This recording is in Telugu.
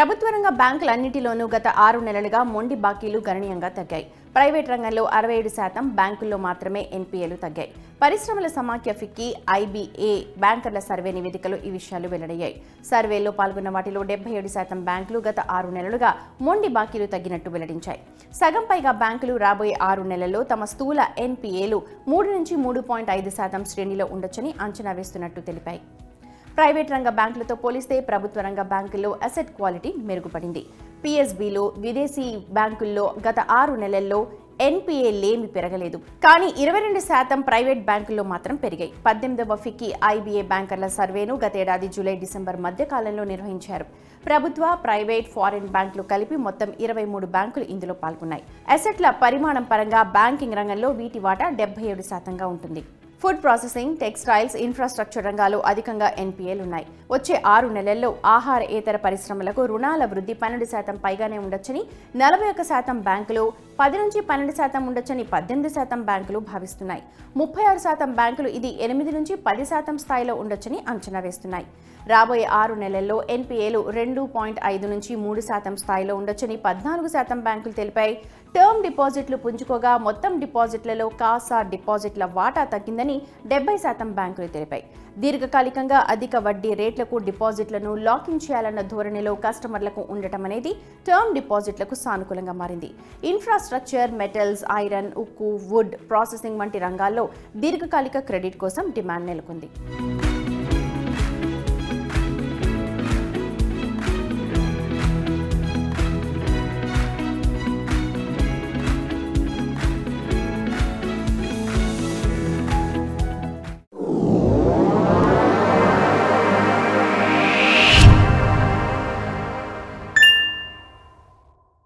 ప్రభుత్వ రంగ బ్యాంకులన్నిటిలోనూ గత 6 నెలలుగా మొండి బాకీలు గణనీయంగా తగ్గాయి. ప్రైవేట్ రంగంలో 67%, బ్యాంకుల్లో మాత్రమే ఎన్పీఏలు తగ్గాయి. పరిశ్రమల సమాఖ్య ఫిక్కీ, ఐబీఏ బ్యాంకర్ల సర్వే నివేదికలో ఈ విషయాలు వెల్లడయ్యాయి. సర్వేలో పాల్గొన్న వాటిలో 77% బ్యాంకులు గత 6 నెలలుగా మొండి బాకీలు తగ్గినట్టు వెల్లడించాయి. సగం పైగా బ్యాంకులు రాబోయే 6 నెలల్లో తమ స్థూల ఎన్పీఏలు 3 నుంచి 3.5% శ్రేణిలో ఉండొచ్చని అంచనా వేస్తున్నట్టు తెలిపాయి. ప్రైవేట్ రంగ బ్యాంకులతో పోలిస్తే ప్రభుత్వ రంగ బ్యాంకుల్లో అసెట్ క్వాలిటీ మెరుగుపడింది. పీఎస్బీలు, విదేశీ బ్యాంకుల్లో గత 6 నెలల్లో ఎన్పీఏలేమీ పెరగలేదు. కానీ 22% ప్రైవేట్ బ్యాంకుల్లో మాత్రం పెరిగాయి. 18వ ఫిక్కీ ఐబీఏ బ్యాంకర్ల సర్వేను గతేడాది జూలై-డిసెంబర్ మధ్య కాలంలో నిర్వహించారు. ప్రభుత్వ, ప్రైవేట్, ఫారిన్ బ్యాంకులు కలిపి మొత్తం 23 బ్యాంకులు ఇందులో పాల్గొన్నాయి. అసెట్ల పరిమాణం పరంగా బ్యాంకింగ్ రంగంలో వీటి వాటా 77%గా ఉంటుంది. ఫుడ్ ప్రాసెసింగ్, టెక్స్టైల్స్, ఇన్ఫ్రాస్ట్రక్చర్ రంగాల్లో అధికంగా ఎన్పీఏలున్నాయి. వచ్చే 6 నెలల్లో ఆహారేతర పరిశ్రమలకు రుణాల వృద్ధి 12% పైగానే ఉండొచ్చని 41% బ్యాంకులు, 10 నుంచి 12% ఉండొచ్చని 18% బ్యాంకులు భావిస్తున్నాయి. 36% బ్యాంకులు ఇది 8 నుంచి 10% స్థాయిలో ఉండొచ్చని అంచనా వేస్తున్నాయి. రాబోయే 6 నెలల్లో ఎన్పీఏలు 2.5 నుంచి 3% స్థాయిలో ఉండొచ్చని 14% బ్యాంకులు తెలిపాయి. టర్మ్ డిపాజిట్లు పుంజుకోగా మొత్తం డిపాజిట్లలో కాసా డిపాజిట్ల వాటా తగ్గిందని 70% బ్యాంకులు తెలిపాయి. దీర్ఘకాలికంగా అధిక వడ్డీ రేట్లకు డిపాజిట్లను లాకింగ్ చేయాలన్న ధోరణిలో కస్టమర్లకు ఉండటం అనేది టర్మ్ డిపాజిట్లకు సానుకూలంగా మారింది. ఇన్ఫ్రాస్ట్రక్చర్, మెటల్స్, ఐరన్, ఉక్కు, వుడ్ ప్రాసెసింగ్ వంటి రంగాల్లో దీర్ఘకాలిక క్రెడిట్ కోసం డిమాండ్ నెలకొంది.